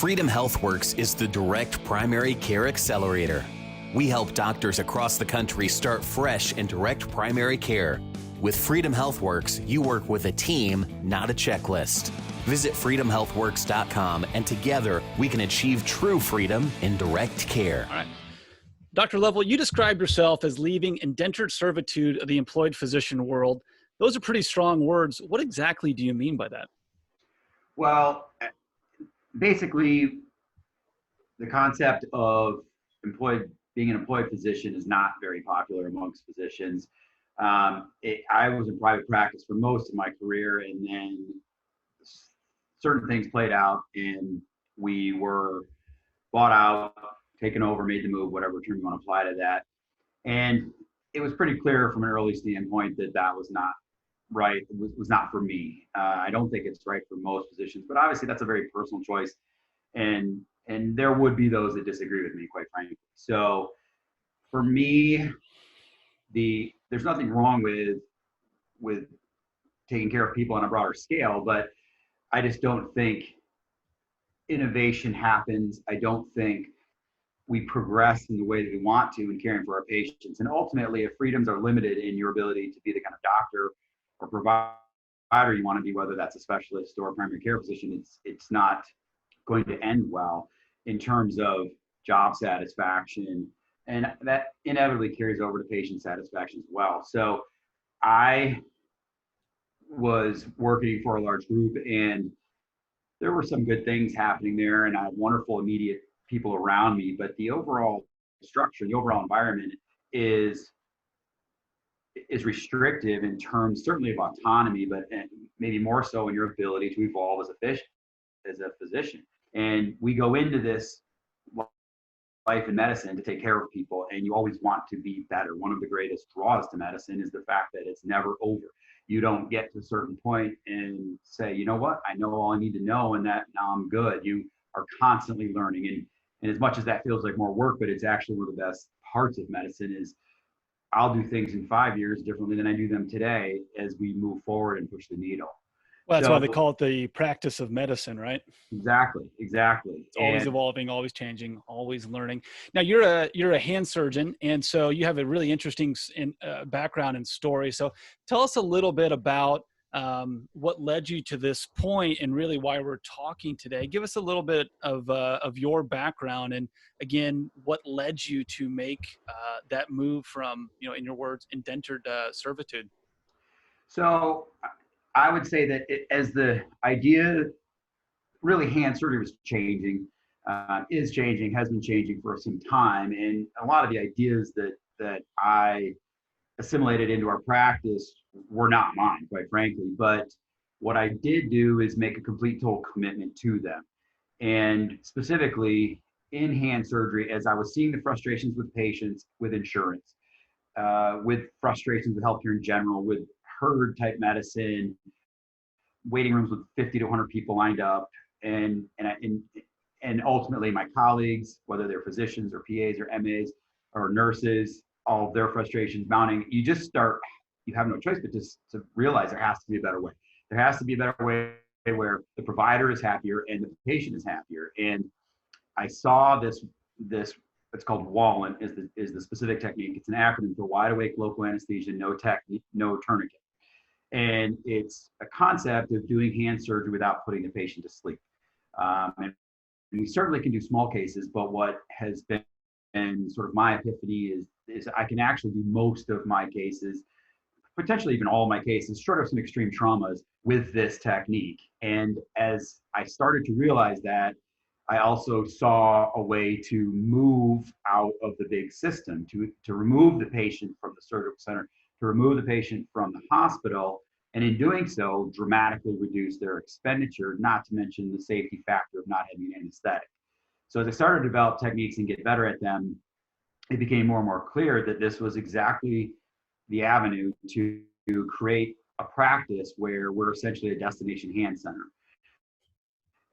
Freedom Healthworks is the direct primary care accelerator. We help doctors across the country start fresh in direct primary care. With Freedom Healthworks, you work with a team, not a checklist. Visit freedomhealthworks.com and together we can achieve true freedom in direct care. All right. Dr. Lovell, you described yourself as leaving indentured servitude of the employed physician world. Those are pretty strong words. What exactly do you mean by that? Well, basically, the concept of being an employed physician is not very popular amongst physicians. I was in private practice for most of my career, and then certain things played out, and we were bought out, taken over, made the move, whatever term you want to apply to that. And it was pretty clear from an early standpoint that that was not right. It was not for me. I don't think it's right for most physicians, but obviously that's a very personal choice. And there would be those that disagree with me, quite frankly. So for me, there's nothing wrong with taking care of people on a broader scale, but I just don't think innovation happens. I don't think we progress in the way that we want to in caring for our patients. And ultimately, if freedoms are limited in your ability to be the kind of doctor or provider you want to be, whether that's a specialist or a primary care physician, it's not going to end well in terms of job satisfaction. And that inevitably carries over to patient satisfaction as well. So I was working for a large group, and there were some good things happening there, and I had wonderful immediate people around me, but the overall structure, the overall environment is restrictive in terms certainly of autonomy, but maybe more so in your ability to evolve as a physician. And we go into this life in medicine to take care of people, and you always want to be better. One of the greatest draws to medicine is the fact that it's never over. You don't get to a certain point and say, you know what, I know all I need to know, and that now I'm good. You are constantly learning. And as much as that feels like more work, but it's actually one of the best parts of medicine is I'll do things in 5 years differently than I do them today as we move forward and push the needle. Well, that's why they call it the practice of medicine, right? Exactly. It's always evolving, always changing, always learning. Now, you're a hand surgeon, and so you have a really interesting background and story. So tell us a little bit about what led you to this point and really why we're talking today. Give us a little bit of your background, and again, what led you to make that move from, in your words, indentured servitude. So I would say that as the idea, really hand surgery was changing, is changing, has been changing for some time. And a lot of the ideas that I assimilated into our practice were not mine, quite frankly. But what I did do is make a complete total commitment to them. And specifically in hand surgery, as I was seeing the frustrations with patients, with insurance, with frustrations with healthcare in general, with herd type medicine, waiting rooms with 50 to 100 people lined up, and ultimately my colleagues, whether they're physicians or PAs or MAs or nurses, all of their frustrations mounting, you have no choice but just to realize there has to be a better way. There has to be a better way where the provider is happier and the patient is happier. And I saw this it's called WALN is the specific technique. It's an acronym for wide awake local anesthesia, no tourniquet. And it's a concept of doing hand surgery without putting the patient to sleep. And we certainly can do small cases, but what has been sort of my epiphany is I can actually do most of my cases, potentially even all of my cases, short of some extreme traumas, with this technique. And as I started to realize that, I also saw a way to move out of the big system, to remove the patient from the surgical center, to remove the patient from the hospital, and in doing so, dramatically reduce their expenditure, not to mention the safety factor of not having an anesthetic. So as I started to develop techniques and get better at them, it became more and more clear that this was exactly the avenue to create a practice where we're essentially a destination hand center.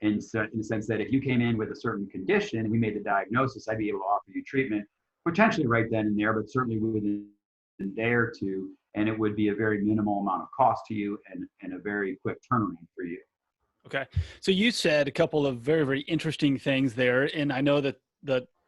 And so, in the sense that if you came in with a certain condition and we made the diagnosis, I'd be able to offer you treatment, potentially right then and there, but certainly within a day or two, and it would be a very minimal amount of cost to you and a very quick turnaround for you. Okay. So you said a couple of very, very interesting things there. And I know that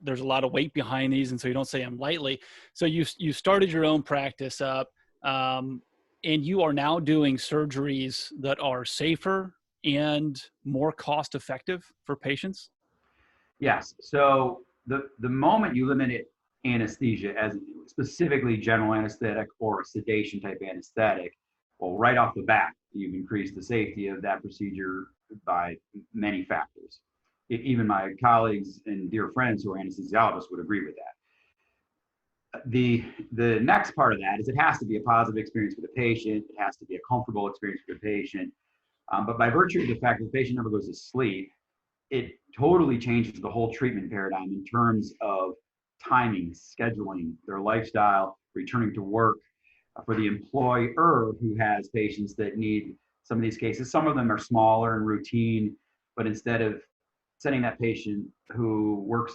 there's a lot of weight behind these. And so you don't say them lightly. So you started your own practice up, um, and you are now doing surgeries that are safer and more cost effective for patients. Yes. So the moment you eliminate anesthesia as specifically general anesthetic or a sedation type anesthetic, well, right off the bat, you've increased the safety of that procedure by many factors. Even my colleagues and dear friends who are anesthesiologists would agree with that. The next part of that is it has to be a positive experience for the patient. It has to be a comfortable experience for the patient. But by virtue of the fact that the patient never goes to sleep, it totally changes the whole treatment paradigm in terms of timing, scheduling, their lifestyle, returning to work. For the employer who has patients that need some of these cases, some of them are smaller and routine, but instead of sending that patient who works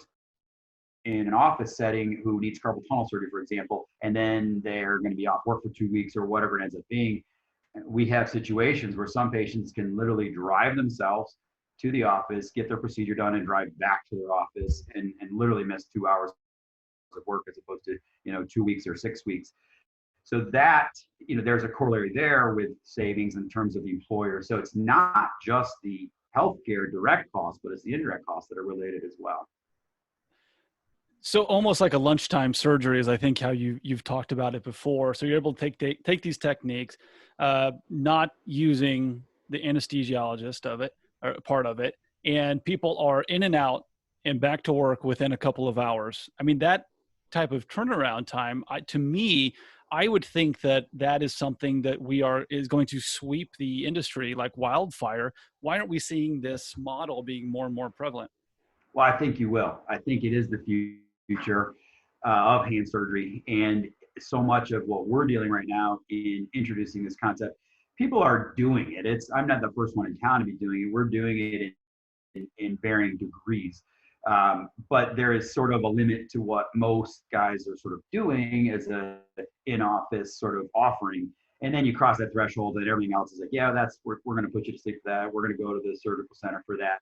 in an office setting who needs carpal tunnel surgery, for example, and then they're going to be off work for 2 weeks or whatever it ends up being, we have situations where some patients can literally drive themselves to the office, get their procedure done, and drive back to their office and literally miss 2 hours of work as opposed to 2 weeks or 6 weeks. So that there's a corollary there with savings in terms of the employer. So it's not just the healthcare direct costs, but it's the indirect costs that are related as well. So almost like a lunchtime surgery is, I think, how you've talked about it before. So you're able to take these techniques, not using the anesthesiologist of it or part of it, and people are in and out and back to work within a couple of hours. I mean, that type of turnaround time, to me, I would think that is something that is going to sweep the industry like wildfire. Why aren't we seeing this model being more and more prevalent? Well, I think you will. I think it is the future of hand surgery. And so much of what we're dealing right now in introducing this concept, people are doing it. I'm not the first one in town to be doing it. We're doing it in varying degrees. But there is sort of a limit to what most guys are sort of doing as a in-office sort of offering. And then you cross that threshold and everything else is like, yeah, we're going to put you to sleep for that. We're going to go to the surgical center for that.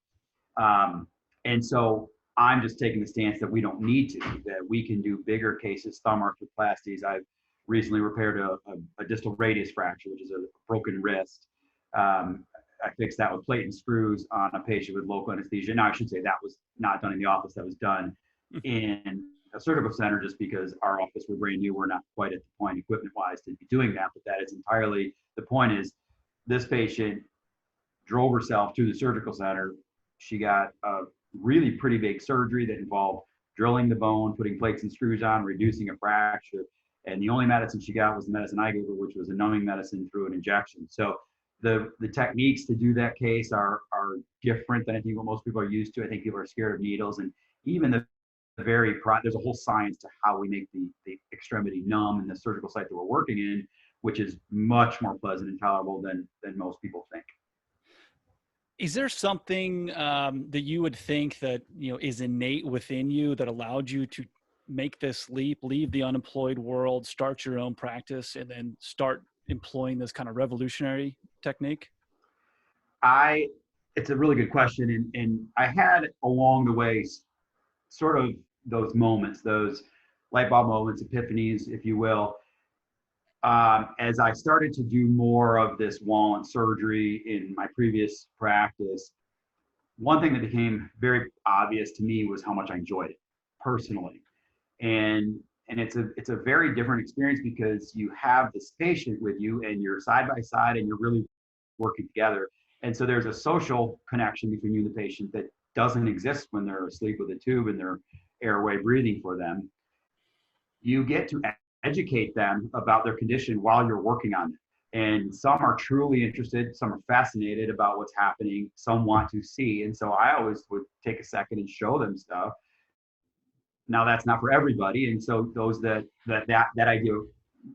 And so I'm just taking the stance that we don't need to, that we can do bigger cases, thumb arthroplasties. I've recently repaired a distal radius fracture, which is a broken wrist. I fixed that with plate and screws on a patient with local anesthesia. Now, I should say that was not done in the office. That was done in a surgical center just because our office, we're brand new. We're not quite at the point equipment-wise to be doing that, but that is entirely, the point is this patient drove herself to the surgical center. She got a really pretty big surgery that involved drilling the bone, putting plates and screws on, reducing a fracture. And the only medicine she got was the medicine I gave her, which was a numbing medicine through an injection. So the techniques to do that case are different than I think what most people are used to. I think people are scared of needles, and even there's a whole science to how we make the extremity numb in the surgical site that we're working in, which is much more pleasant and tolerable than most people think. Is there something that you would think that is innate within you that allowed you to make this leap, leave the unemployed world, start your own practice, and then start employing this kind of revolutionary technique? It's a really good question, and I had along the way sort of those moments, those light bulb moments, epiphanies, if you will. As I started to do more of this walnut surgery in my previous practice, one thing that became very obvious to me was how much I enjoyed it personally. And it's a very different experience because you have this patient with you and you're side by side and you're really working together. And so there's a social connection between you and the patient that doesn't exist when they're asleep with a tube and their airway breathing for them. You get to educate them about their condition while you're working on it. And some are truly interested, some are fascinated about what's happening, some want to see. And so I always would take a second and show them stuff. Now that's not for everybody. And so those that idea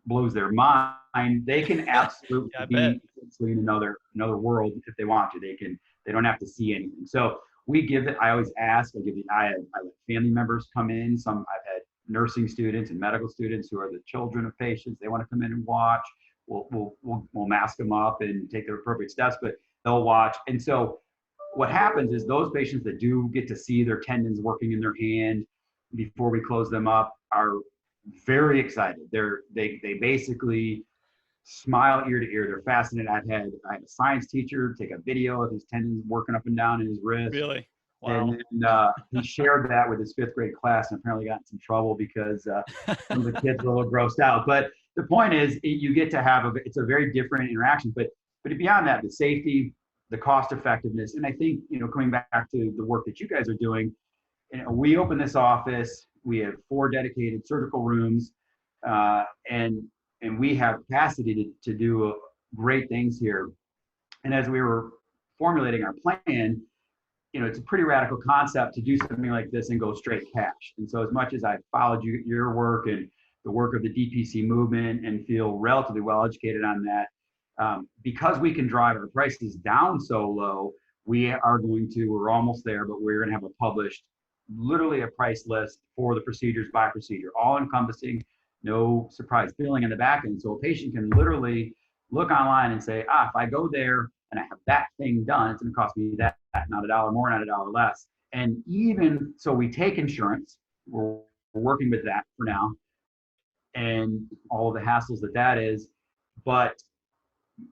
blows their mind, they can absolutely be in another world if they want to. They don't have to see anything. So we give it, I always ask, I let family members come in. I've had nursing students and medical students who are the children of patients. They want to come in and watch. We'll mask them up and take their appropriate steps, but they'll watch. And so what happens is those patients that do get to see their tendons working in their hand before we close them up are very excited. They basically smile ear to ear. They're fascinated. I had a science teacher take a video of his tendons working up and down in his wrist. Really? Wow. And he shared that with his 5th grade class, and apparently got in some trouble because some of the kids were a little grossed out. But the point is, you get to have it's a very different interaction. But beyond that, the safety, the cost effectiveness, and I think, coming back to the work that you guys are doing, we open this office. We have 4 dedicated surgical rooms, and we have capacity to do great things here. And as we were formulating our plan, it's a pretty radical concept to do something like this and go straight cash. And so as much as I followed your work and the work of the DPC movement and feel relatively well educated on that, because we can drive our prices down so low, we're almost there, but we're going to have literally a price list for the procedures by procedure, all encompassing, no surprise billing in the back end. So a patient can literally look online and say, if I go there and I have that thing done, it's going to cost me that, not $1 more, not $1 less. And even so, we take insurance. We're working with that for now, and all of the hassles that is. But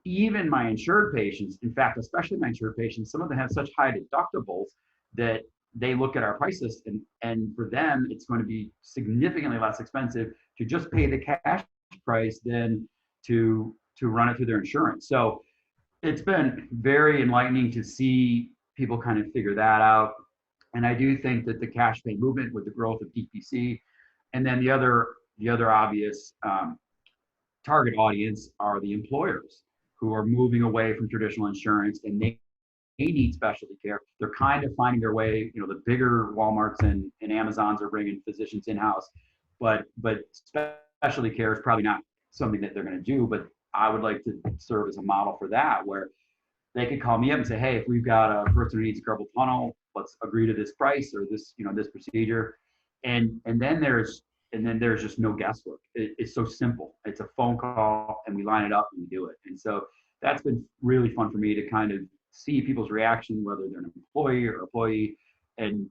even my insured patients, in fact, especially my insured patients, some of them have such high deductibles that they look at our price list, and for them, it's going to be significantly less expensive to just pay the cash price than to run it through their insurance. So it's been very enlightening to see people kind of figure that out. And I do think that the cash pay movement with the growth of DPC, and then the other obvious target audience are the employers who are moving away from traditional insurance, and they need specialty care. They're kind of finding their way. The bigger Walmarts and Amazons are bringing physicians in-house, but specialty care is probably not something that they're going to do. But I would like to serve as a model for that, where they could call me up and say, hey, if we've got a person who needs a carpal tunnel, let's agree to this price or this, this procedure. And then there's just no guesswork. It's so simple. It's a phone call and we line it up and we do it. And so that's been really fun for me to kind of see people's reaction, whether they're an employee, and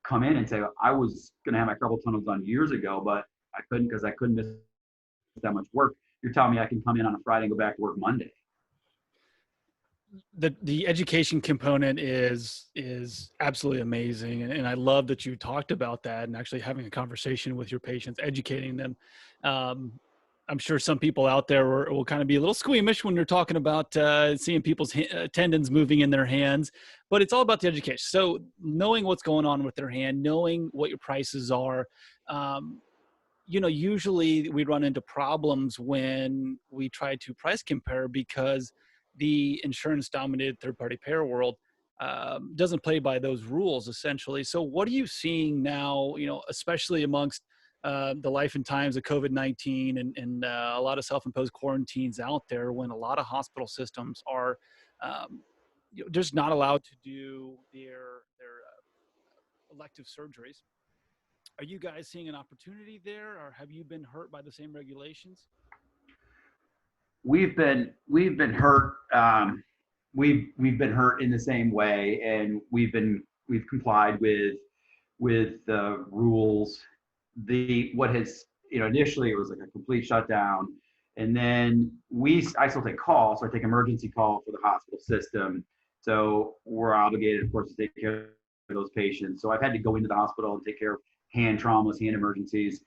come in and say, I was going to have my carpal tunnel done years ago, but I couldn't because I couldn't miss that much work. You're telling me I can come in on a Friday and go back to work Monday. The education component is absolutely amazing. And I love that you talked about that and actually having a conversation with your patients, educating them. I'm sure some people out there will kind of be a little squeamish when you're talking about seeing people's tendons moving in their hands, but it's all about the education. So knowing what's going on with their hand, knowing what your prices are, usually we run into problems when we try to price compare because the insurance-dominated third-party payer world doesn't play by those rules, essentially. So what are you seeing now, especially amongst the life and times of COVID-19 and a lot of self-imposed quarantines out there, when a lot of hospital systems are just not allowed to do their elective surgeries? Are you guys seeing an opportunity there, or have you been hurt by the same regulations? We've been hurt. We've been hurt in the same way, and we've complied with the rules. Initially it was like a complete shutdown, and then I still take calls, so I take emergency calls for the hospital system. So we're obligated, of course, to take care of those patients. So I've had to go into the hospital and take care of hand traumas, hand emergencies.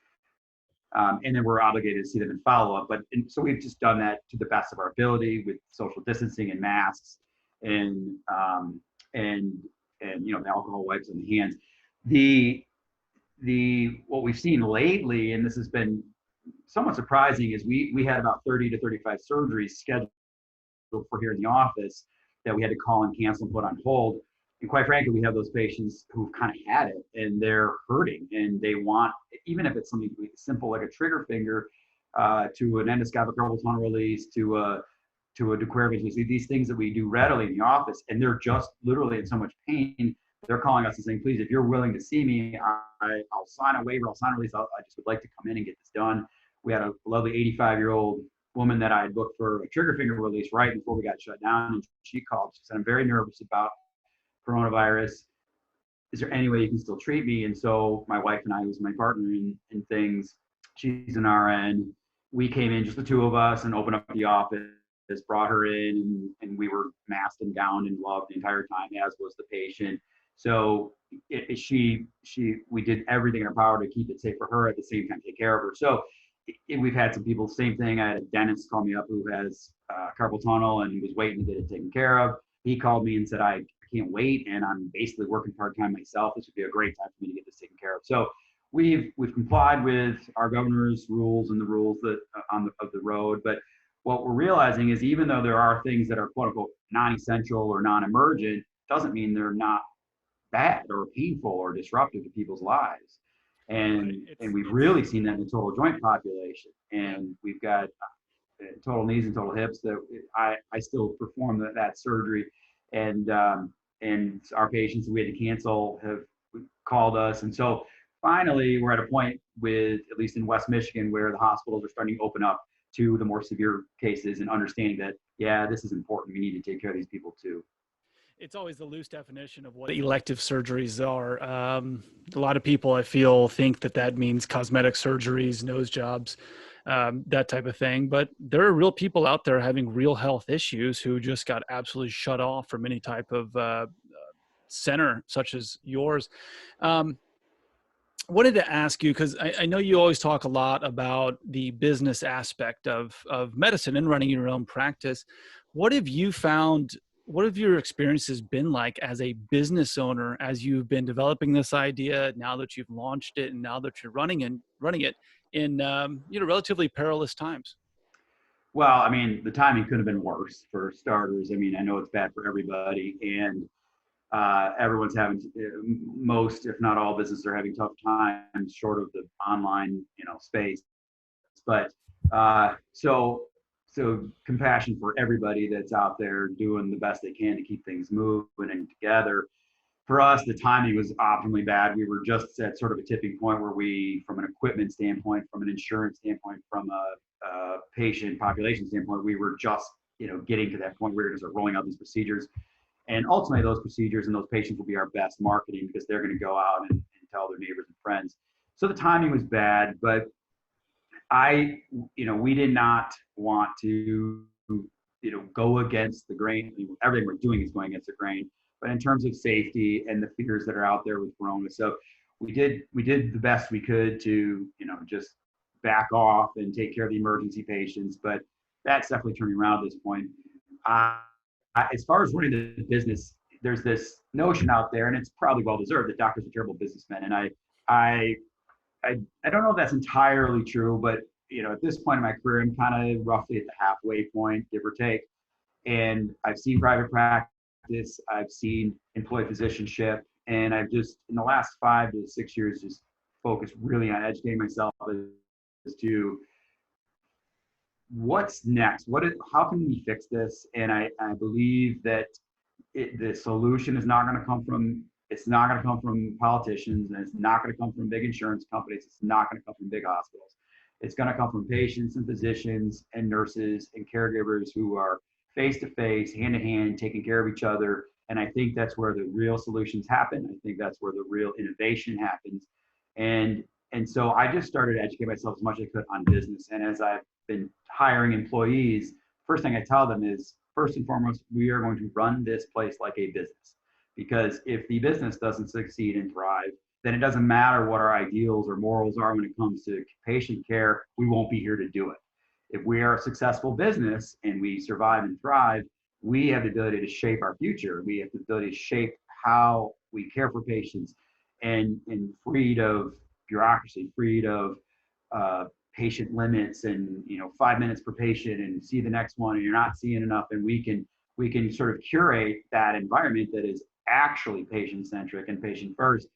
And then we're obligated to see them in follow-up. So we've just done that to the best of our ability with social distancing and masks and the alcohol wipes on the hands. What we've seen lately, and this has been somewhat surprising, is we had about 30 to 35 surgeries scheduled for here in the office that we had to call and cancel and put on hold. And quite frankly, we have those patients who've kind of had it and they're hurting, and they want, even if it's something simple like a trigger finger, to an endoscopic carpal tunnel release, to a dequervating release, these things that we do readily in the office, and they're just literally in so much pain. They're calling us and saying, please, if you're willing to see me, I'll sign a waiver, I'll sign a release. I just would like to come in and get this done. We had a lovely 85-year-old woman that I had booked for a trigger finger release right before we got shut down, and she called. She said, I'm very nervous about coronavirus. Is there any way you can still treat me? And so my wife and I, who's my partner in things, she's an RN. We came in, just the two of us, and opened up the office, brought her in, and we were masked and gowned and gloved the entire time, as was the patient. So we did everything in our power to keep it safe for her, at the same time take care of her. So we've had some people, same thing. I had a dentist call me up who has carpal tunnel and he was waiting to get it taken care of. He called me and said, I can't wait, and I'm basically working part-time myself. This would be a great time for me to get this taken care of. So we've complied with our governor's rules and the rules that of the road. But what we're realizing is, even though there are things that are quote unquote non-essential or non-emergent, doesn't mean they're not bad or painful or disruptive to people's lives. And we've really seen that in the total joint population. And we've got total knees and total hips that I still perform that surgery. And our patients that we had to cancel have called us. And so finally, we're at a point with, at least in West Michigan, where the hospitals are starting to open up to the more severe cases and understanding that, yeah, this is important. We need to take care of these people too. It's always the loose definition of what elective surgeries are. A lot of people, I feel, think that means cosmetic surgeries, nose jobs, that type of thing. But there are real people out there having real health issues who just got absolutely shut off from any type of center such as yours. Wanted to ask you, because I know you always talk a lot about the business aspect of medicine and running your own practice. What have you found? What have your experiences been like as a business owner, as you've been developing this idea, now that you've launched it and now that you're running it in relatively perilous times? Well, I mean, the timing could have been worse for starters. I mean, I know it's bad for everybody, and everyone's having most, if not all, businesses are having tough times, short of the online, space. But so compassion for everybody that's out there doing the best they can to keep things moving and together. For us, the timing was optimally bad. We were just at sort of a tipping point where we, from an equipment standpoint, from an insurance standpoint, from a patient population standpoint, we were just, getting to that point where we're going to start rolling out these procedures. And ultimately, those procedures and those patients will be our best marketing, because they're going to go out and tell their neighbors and friends. So the timing was bad, but we did not want to, go against the grain. Everything we're doing is going against the grain, but in terms of safety and the fears that are out there with Corona. So we did the best we could to, just back off and take care of the emergency patients, but that's definitely turning around at this point. As far as running the business, there's this notion out there, and it's probably well-deserved, that doctors are terrible businessmen. And I don't know if that's entirely true, but at this point in my career, I'm kind of roughly at the halfway point, give or take. And I've seen private practice, I've seen employee physicianship, and I've just, in the last 5 to 6 years, just focused really on educating myself as to what's next. How can we fix this? And I believe that the solution is not going to come from. It's not going to come from politicians, and it's not going to come from big insurance companies. It's not going to come from big hospitals. It's going to come from patients and physicians and nurses and caregivers who are face-to-face, hand-to-hand, taking care of each other. And I think that's where the real solutions happen. I think that's where the real innovation happens. And so I just started to educate myself as much as I could on business. And as I've been hiring employees, first thing I tell them is, first and foremost, we are going to run this place like a business. Because if the business doesn't succeed and thrive, then it doesn't matter what our ideals or morals are when it comes to patient care, we won't be here to do it. If we are a successful business and we survive and thrive, we have the ability to shape our future. We have the ability to shape how we care for patients, and freed of bureaucracy, freed of patient limits, and 5 minutes per patient, and see the next one, and you're not seeing enough. And we can sort of curate that environment that is actually patient-centric and patient-first.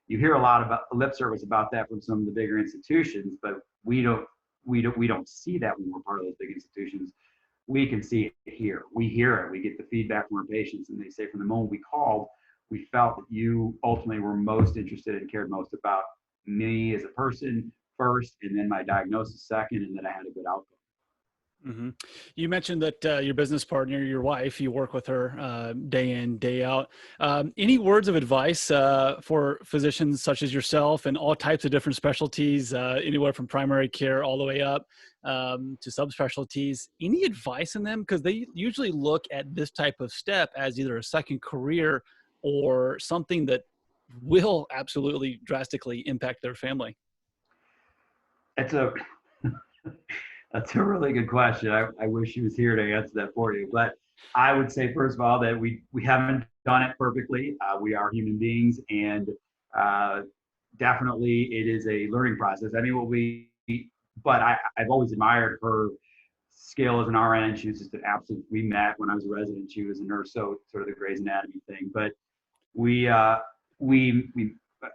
You hear a lot about lip service about that from some of the bigger institutions, but we don't see that when we're part of those big institutions. We can see it here. We hear it. We get the feedback from our patients, and they say, from the moment we called, we felt that you ultimately were most interested and cared most about me as a person first, and then my diagnosis second, and that I had a good outcome. Hmm. You mentioned that your business partner, your wife, you work with her day in, day out. Any words of advice for physicians such as yourself and all types of different specialties, anywhere from primary care all the way up to subspecialties? Any advice in them? Because they usually look at this type of step as either a second career or something that will absolutely drastically impact their family. It's a That's a really good question. I wish she was here to answer that for you. But I would say, first of all, that we haven't done it perfectly. We are human beings, and uh, definitely it is a learning process. I mean, but I've always admired her skill as an RN. She was just an absolute, we met when I was a resident. She was a nurse, so sort of the Grey's Anatomy thing. But we, uh, we,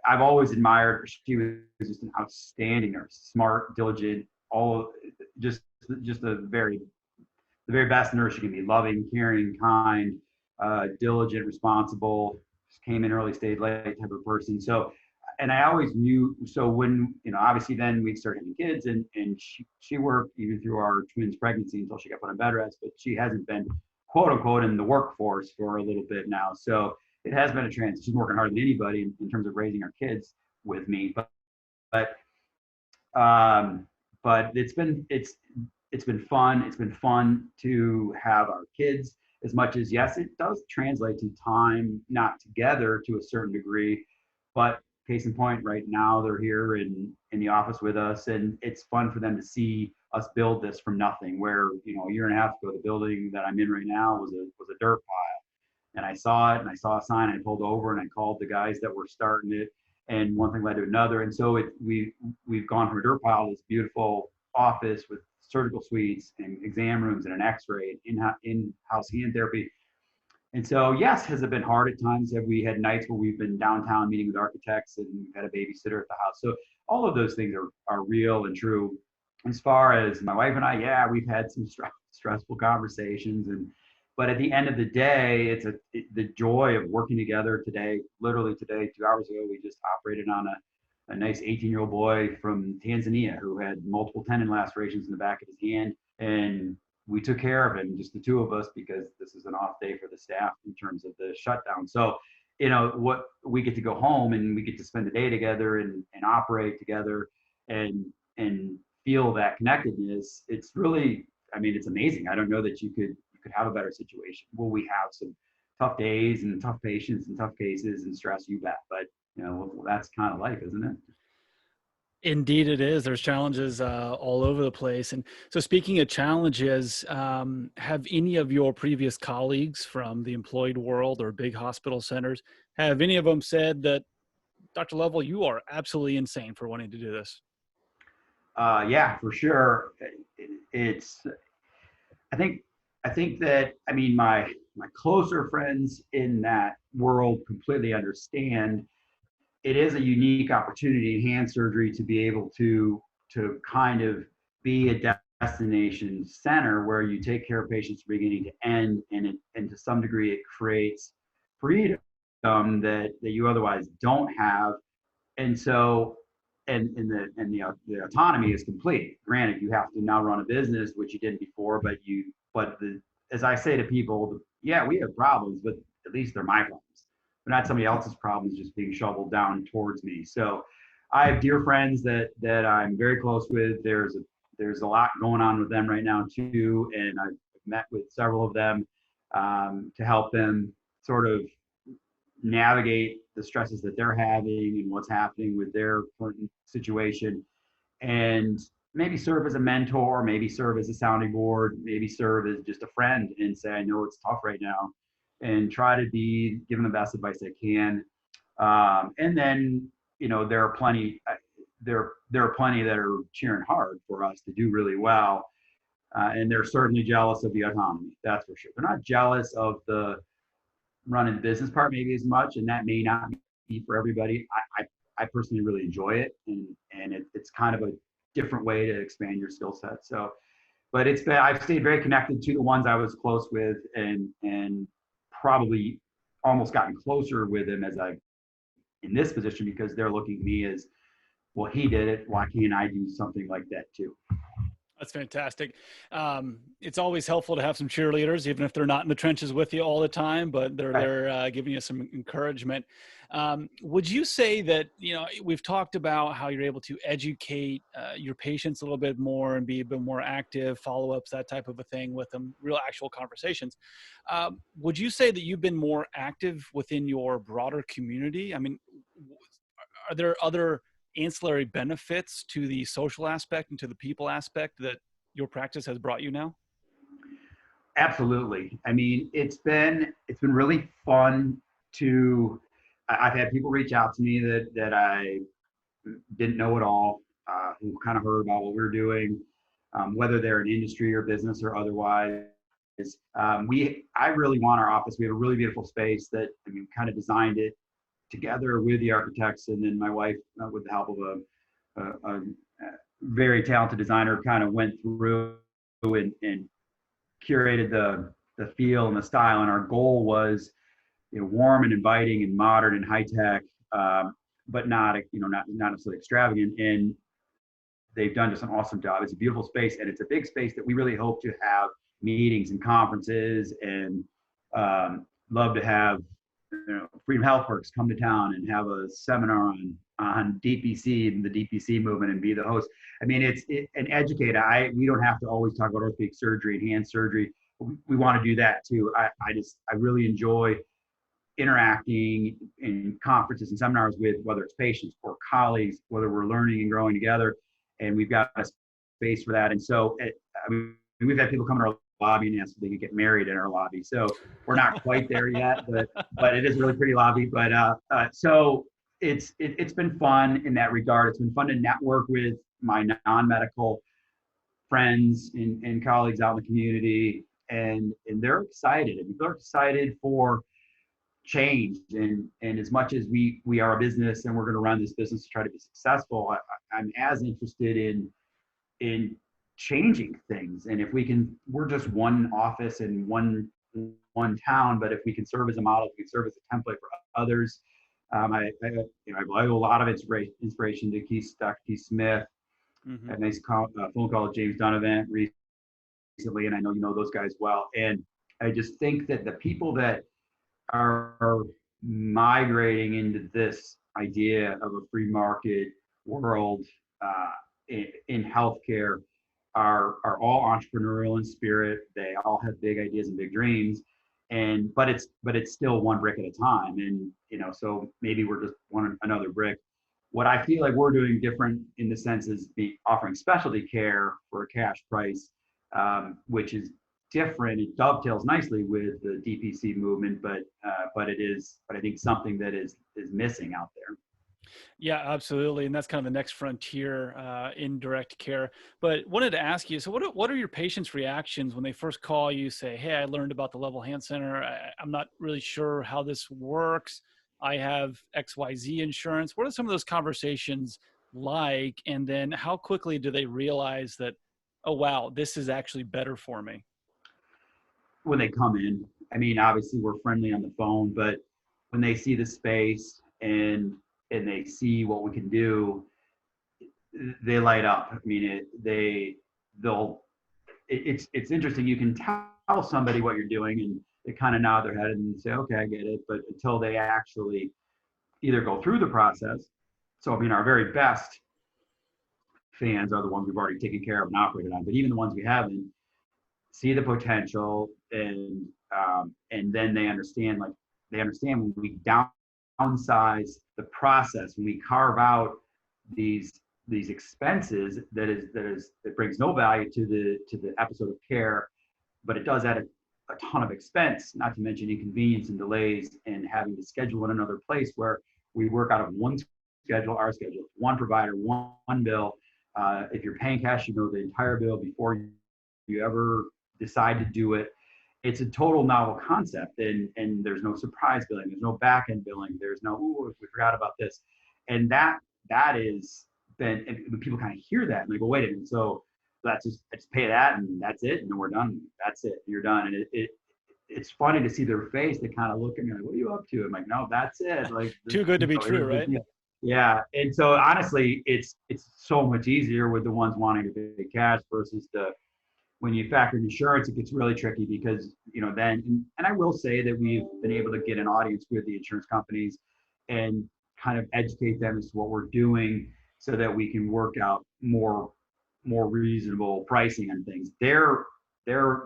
I've always admired her. She was just an outstanding nurse, smart, diligent, all just just the very best nurse you can be: loving, caring, kind, diligent, responsible. Just came in early, stayed late type of person. So, and I always knew. So when obviously then we started having kids, and she worked even through our twins' pregnancy until she got put on bed rest. But she hasn't been quote unquote in the workforce for a little bit now. So it has been a transition. She's working harder than anybody in terms of raising our kids with me. But um, but it's been fun. It's been fun to have our kids, as much as, yes, it does translate to time not together to a certain degree. But case in point, right now they're here in the office with us, and it's fun for them to see us build this from nothing. Where a year and a half ago, the building that I'm in right now was a dirt pile, and I saw it, and I saw a sign. I pulled over and I called the guys that were starting it, and one thing led to another. And so we've gone from a dirt pile to this beautiful office with surgical suites and exam rooms and an X-ray, in-house hand therapy. And so, yes, has it been hard at times? Have we had nights where we've been downtown meeting with architects and we've had a babysitter at the house? So all of those things are real and true. As far as my wife and I, yeah, we've had some stressful conversations, but at the end of the day, the joy of working together today. Literally today, 2 hours ago, we just operated on a nice 18-year-old boy from Tanzania who had multiple tendon lacerations in the back of his hand. And we took care of him, just the two of us, because this is an off day for the staff in terms of the shutdown. So, what we get to go home and we get to spend the day together and operate together and feel that connectedness. It's really, I mean, it's amazing. I don't know that you could have a better situation. Will we have some tough days and tough patients and tough cases and stress? You bet. But that's kind of life, isn't it? Indeed, it is. There's challenges all over the place. And so, speaking of challenges, have any of your previous colleagues from the employed world or big hospital centers, have any of them said that, Dr. Lovell, you are absolutely insane for wanting to do this? Yeah, for sure. It's. I think that, I mean, my closer friends in that world completely understand. It is a unique opportunity in hand surgery to be able to kind of be a destination center where you take care of patients from beginning to end, and to some degree it creates freedom that you otherwise don't have. And so, the autonomy is complete. Granted, you have to now run a business, which you didn't before, as I say to people, yeah, we have problems, but at least they're my problems. They're not somebody else's problems just being shoveled down towards me. So I have dear friends that I'm very close with. There's a lot going on with them right now too, and I've met with several of them to help them sort of navigate the stresses that they're having and what's happening with their current situation, and maybe serve as a mentor, maybe serve as a sounding board, maybe serve as just a friend and say, I know it's tough right now, and try to be giving the best advice I can. And then, there are plenty, there are plenty that are cheering hard for us to do really well. And they're certainly jealous of the autonomy. That's for sure. They're not jealous of the running the business part maybe as much, and that may not be for everybody. I personally really enjoy it, and it's kind of a different way to expand your skill set. So, but I've stayed very connected to the ones I was close with, and probably almost gotten closer with them as I've in this position, because they're looking at me as, well, he did it. Why can't I do something like that too? That's fantastic. It's always helpful to have some cheerleaders, even if they're not in the trenches with you all the time, but they're Right. there giving you some encouragement. Would you say that, we've talked about how you're able to educate your patients a little bit more and be a bit more active, follow-ups, that type of a thing with them, real actual conversations. Would you say that you've been more active within your broader community? I mean, are there other ancillary benefits to the social aspect and to the people aspect that your practice has brought you now? Absolutely. I mean, it's been really fun to. I've had people reach out to me that I didn't know at all, who kind of heard about what we were doing, whether they're in industry or business or otherwise. I really want our office. We have a really beautiful space that we kind of designed it together with the architects, and then my wife, with the help of a very talented designer, kind of went through and curated the feel and the style. And our goal was, warm and inviting and modern and high tech, but not necessarily extravagant. And they've done just an awesome job. It's a beautiful space, and it's a big space that we really hope to have meetings and conferences, and love to have Freedom Healthworks come to town and have a seminar on DPC and the DPC movement and be the host. I mean, and educate. We don't have to always talk about orthopedic surgery and hand surgery. We want to do that too. I really enjoy interacting in conferences and seminars with, whether it's patients or colleagues, whether we're learning and growing together, and we've got a space for that. And so, we've had people come to our lobby and ask if they could get married in our lobby. So we're not quite there yet, but it is a really pretty lobby. But so it's been fun in that regard. It's been fun to network with my non-medical friends and colleagues out in the community, and they're excited. And they're excited for change. And as much as we are a business and we're going to run this business to try to be successful, I'm as interested in changing things. And if we can, we're just one office in one town, but if we can serve as a model, if we can serve as a template for others. I owe a lot of inspiration to Dr. Keith Smith. Mm-hmm. A nice phone call with James Donovan recently, and I know you know those guys well. And I just think that the people that are migrating into this idea of a free market world in healthcare are all entrepreneurial in spirit. They all have big ideas and big dreams, but it's still one brick at a time. And so maybe we're just another brick. What I feel like we're doing different in the sense is offering specialty care for a cash price, which is different. It dovetails nicely with the DPC movement, but I think something that is missing out there. Yeah, absolutely. And that's kind of the next frontier in direct care. But wanted to ask you, so what are your patients' reactions when they first call you, say, hey, I learned about the Lovell Hand Center. I'm not really sure how this works. I have XYZ insurance. What are some of those conversations like? And then how quickly do they realize that, oh, wow, this is actually better for me? When they come in, I mean, obviously we're friendly on the phone, but when they see the space and they see what we can do, they light up. I mean, it's interesting. You can tell somebody what you're doing and they kind of nod their head and say, okay, I get it. But until they actually either go through the process. So, I mean, our very best fans are the ones we've already taken care of and operated on, but even the ones we haven't, see the potential, and then they understand when we downsize the process, when we carve out these expenses that brings no value to the episode of care, but it does add a ton of expense, not to mention inconvenience and delays, and having to schedule in another place where we work out of one schedule, our schedule, one provider, one bill. If you're paying cash, you know the entire bill before you ever decide to do it. It's a total novel concept, and there's no surprise billing, there's no back end billing, there's no, ooh, we forgot about this. And that is then, and people kind of hear that and they go, wait a minute, so let's just pay that and that's it, and then we're done. That's it, you're done. And it's funny to see their face. They kind of look at me like, what are you up to? I'm like, no, that's it. Like, too good to be true, right? Yeah, and so honestly, it's so much easier with the ones wanting to pay cash versus the when you factor in insurance, it gets really tricky because then and I will say that we've been able to get an audience with the insurance companies and kind of educate them as to what we're doing so that we can work out more reasonable pricing on things. They're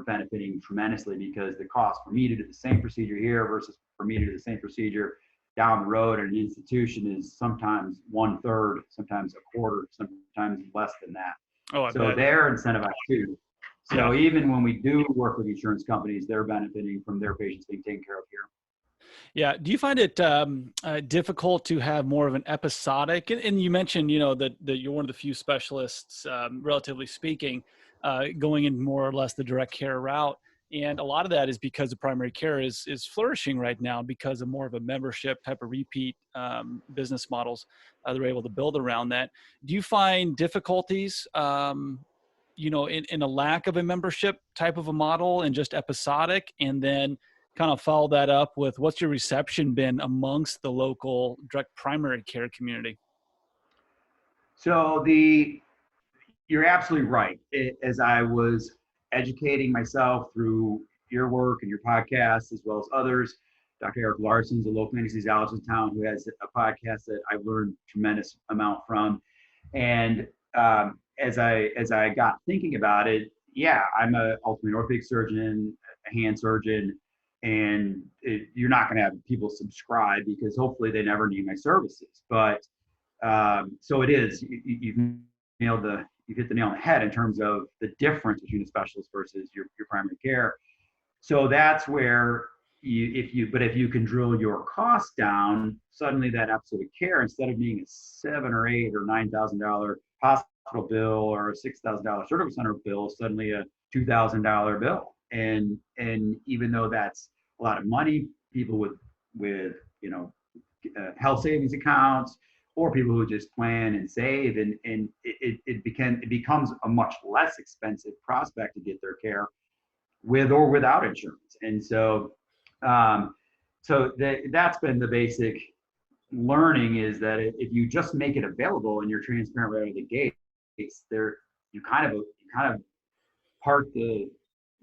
benefiting tremendously because the cost for me to do the same procedure here versus for me to do the same procedure down the road at an institution is sometimes one third, sometimes a quarter, sometimes less than that. Oh, I So bet. they're incentivized too. Yeah. So even when we do work with insurance companies, they're benefiting from their patients being taken care of here. Yeah. Do you find it difficult to have more of an episodic? And you mentioned, that you're one of the few specialists, relatively speaking, going in more or less the direct care route. And a lot of that is because the primary care is flourishing right now because of more of a membership type of repeat business models. They're able to build around that. Do you find difficulties, in a lack of a membership type of a model and just episodic, and then kind of follow that up with what's your reception been amongst the local direct primary care community? So you're absolutely right. As I was educating myself through your work and your podcast, as well as others, Dr. Eric Larson's a local anesthesiologist in town who has a podcast that I've learned a tremendous amount from. And as I got thinking about it, yeah, I'm a ultimately orthopedic surgeon, a hand surgeon, and you're not going to have people subscribe because hopefully they never need my services. But so it is. You've hit the nail on the head in terms of the difference between a specialist versus your primary care. So that's where if you can drill your costs down, suddenly that episode of care, instead of being a $7 or $8 or $9,000 hospital bill or a $6,000 surgical center bill, suddenly a $2,000 bill. And even though that's a lot of money, people with health savings accounts or people who just plan and save, and it becomes a much less expensive prospect to get their care with or without insurance. And so that's been the basic learning, is that if you just make it available and you're transparent right out of the gate, it's there. You kind of part the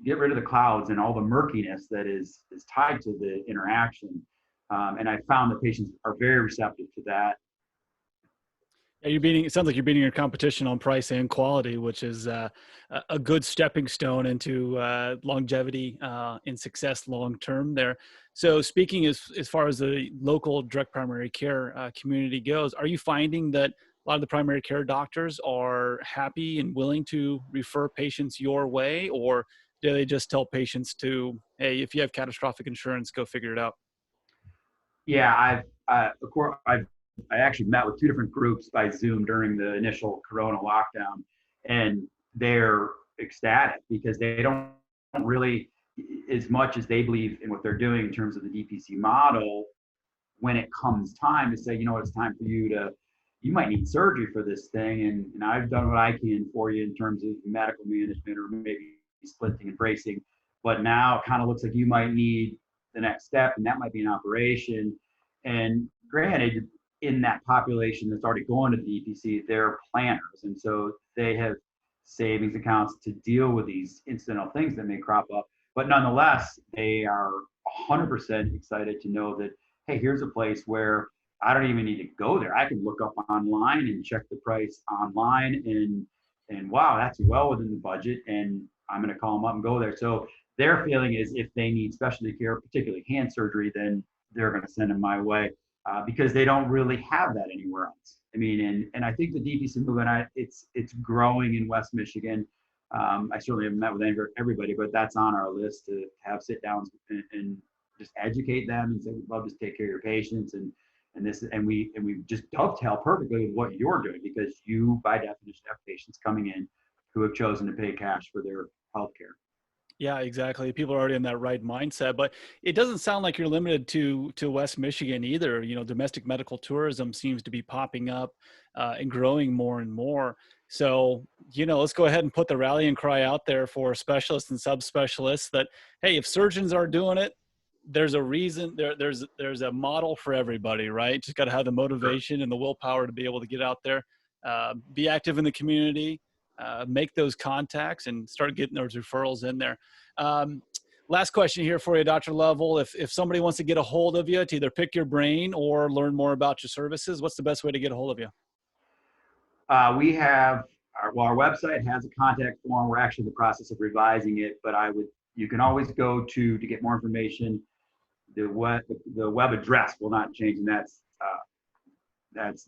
get rid of the clouds and all the murkiness that is tied to the interaction. And I found that patients are very receptive to that. Yeah, it sounds like you're beating your competition on price and quality, which is a good stepping stone into longevity and success long term there. So speaking as far as the local direct primary care community goes, are you finding that a lot of the primary care doctors are happy and willing to refer patients your way, or do they just tell patients to, hey, if you have catastrophic insurance, go figure it out? Yeah, of course, I actually met with two different groups by Zoom during the initial Corona lockdown, and they're ecstatic because they don't really, as much as they believe in what they're doing in terms of the DPC model, when it comes time to say, it's time for you might need surgery for this thing, and I've done what I can for you in terms of medical management or maybe splinting and bracing, but now it kind of looks like you might need the next step, and that might be an operation. And granted, in that population that's already going to the DPC, they're planners, and so they have savings accounts to deal with these incidental things that may crop up. But nonetheless, they are 100% excited to know that, hey, here's a place where I don't even need to go there. I can look up online and check the price online, and wow, that's well within the budget, and I'm going to call them up and go there. So their feeling is if they need specialty care, particularly hand surgery, then they're going to send them my way. Because they don't really have that anywhere else. I mean, and I think the DPC movement, it's growing in West Michigan. I certainly haven't met with everybody, but that's on our list to have sit downs and just educate them and say, we'd love to take care of your patients, and we just dovetail perfectly with what you're doing, because you by definition have patients coming in who have chosen to pay cash for their health care. Yeah, exactly. People are already in that right mindset, but it doesn't sound like you're limited to West Michigan either. Domestic medical tourism seems to be popping up and growing more and more. So, let's go ahead and put the rallying cry out there for specialists and subspecialists that, hey, if surgeons are doing it, there's a reason, there's a model for everybody, right? Just got to have the motivation and the willpower to be able to get out there, be active in the community, make those contacts, and start getting those referrals in there. Last question here for you, Dr. Lovell. If somebody wants to get a hold of you to either pick your brain or learn more about your services, what's the best way to get a hold of you? We have our website has a contact form. We're actually in the process of revising it, but you can always go to get more information. The web address will not change, and that's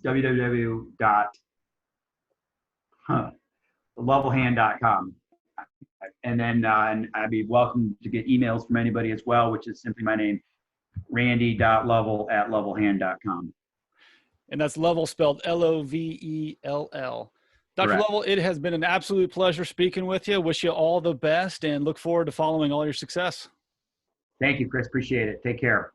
www.lovellhand.com. And then I'd be welcome to get emails from anybody as well, which is simply my name, randy.lovell@lovellhand.com. And that's Lovell spelled Lovell. Dr. Correct. Lovell, it has been an absolute pleasure speaking with you. Wish you all the best and look forward to following all your success. Thank you, Chris. Appreciate it. Take care.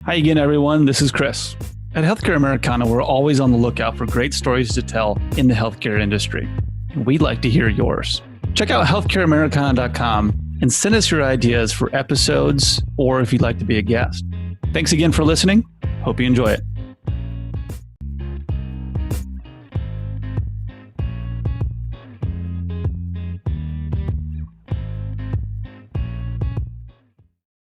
Hi again, everyone. This is Chris. At Healthcare Americana, we're always on the lookout for great stories to tell in the healthcare industry. And we'd like to hear yours. Check out healthcareamericana.com and send us your ideas for episodes or if you'd like to be a guest. Thanks again for listening. Hope you enjoy it.